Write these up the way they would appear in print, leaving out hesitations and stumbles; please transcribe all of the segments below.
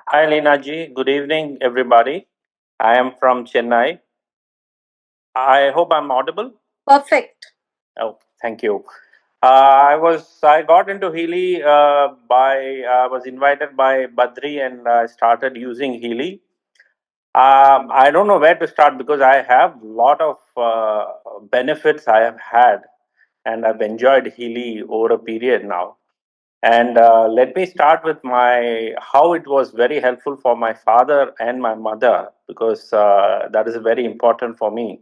Hi, Leena ji. Good evening, everybody. I am from Chennai. I hope I'm audible. Perfect. Oh, thank you. I got into Healy by I was invited by Badri and I started using Healy. I don't know where to start because I have a lot of benefits I have had and I've enjoyed Healy over a period now. And let me start with my how it was very helpful for my father and my mother because that is very important for me.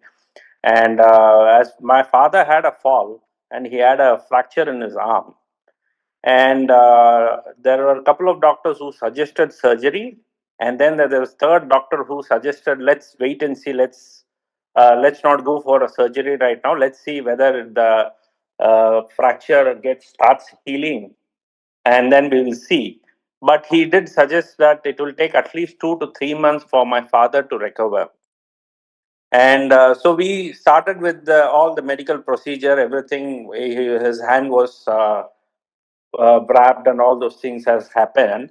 And as my father had a fall and he had a fracture in his arm, and there were a couple of doctors who suggested surgery, and then there was third doctor who suggested let's wait and see, let's not go for a surgery right now. Let's see whether the fracture gets starts healing and then we will see. But he did suggest that it will take at least 2 to 3 months for my father to recover. And so we started with all the medical procedure, everything. His hand was wrapped, and all those things has happened.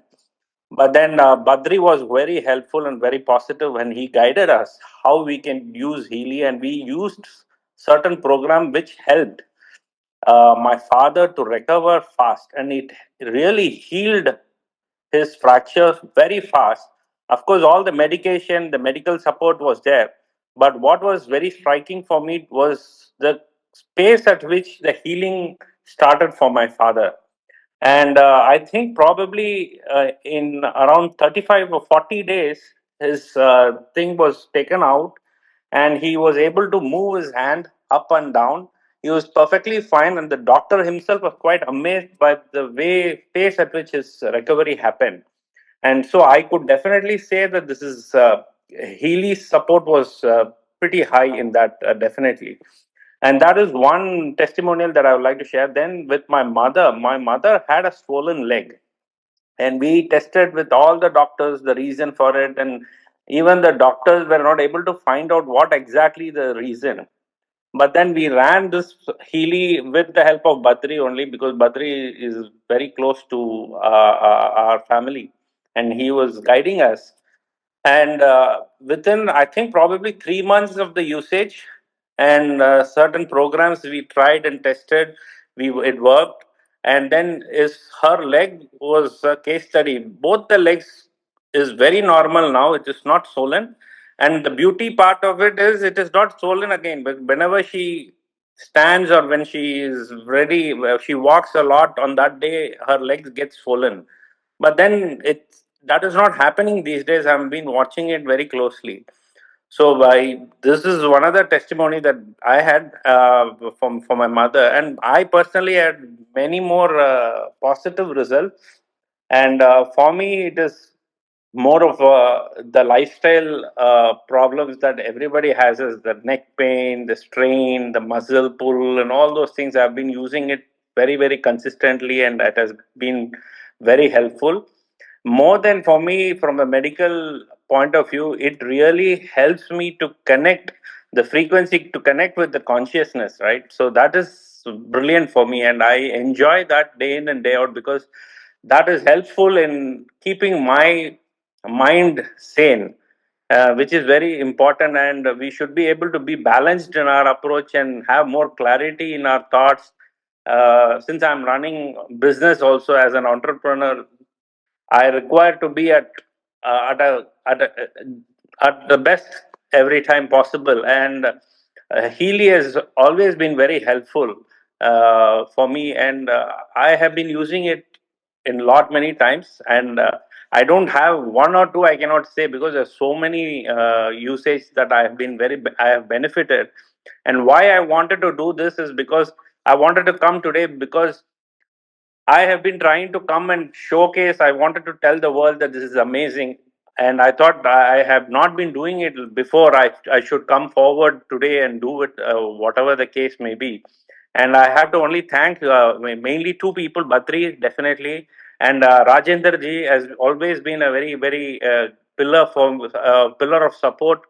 But then Badri was very helpful and very positive when he guided us how we can use Healy, and we used certain program which helped my father to recover fast, and it really healed his fractures very fast. Of course, all the medication, the medical support was there. But what was very striking for me was the pace at which the healing started for my father. And I think probably in around 35 or 40 days, his thing was taken out and he was able to move his hand up and down. He was perfectly fine, and the doctor himself was quite amazed by the pace at which his recovery happened. And so I could definitely say that this is Healy's support was pretty high in that, definitely. And that is one testimonial that I would like to share. Then with my mother had a swollen leg, and we tested with all the doctors the reason for it, and even the doctors were not able to find out what exactly the reason. But then we ran this Healy with the help of Badri only, because Badri is very close to our family and he was guiding us. And within, I think, probably 3 months of the usage and certain programs we tried and tested, it worked. And then is her leg was a case study. Both the legs is very normal now. It is not swollen, and the beauty part of it is it is not swollen again. But whenever she stands or when she is ready, she walks a lot. On that day, her legs get swollen. But then that is not happening these days. I've been watching it very closely. So by this is one other testimony that I had from my mother, and I personally had many more positive results. And for me, it is more of the lifestyle problems that everybody has, is the neck pain, the strain, the muscle pull, and all those things. I've been using it very consistently, and that has been very helpful. More than for me, from a medical point of view, it really helps me to connect the frequency, to connect with the consciousness, right? So that is brilliant for me, and I enjoy that day in and day out, because that is helpful in keeping my mind sane, which is very important. And we should be able to be balanced in our approach and have more clarity in our thoughts. Since I'm running business also as an entrepreneur, I require to be at the best every time possible. And Healy has always been very helpful for me, and I have been using it in lot many times. And I don't have one or two, I cannot say, because there's so many usage that I have benefited. And why I wanted to do this is because I wanted to come today, because I have been trying to come and showcase. I wanted to tell the world that this is amazing. And I thought I have not been doing it before. I should come forward today and do it, whatever the case may be. And I have to only thank mainly two people, Batri, definitely, and Rajendra ji has always been a very pillar of support.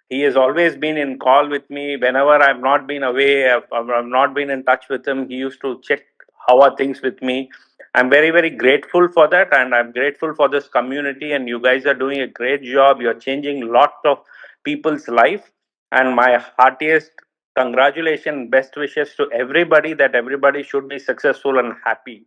He has always been in call with me whenever I've not been away. I've not been in touch with him. He used to check how are things with me. I'm very, very grateful for that, and I'm grateful for this community. And you guys are doing a great job. You're changing lots of people's life. And my heartiest congratulations, best wishes to everybody, that everybody should be successful and happy.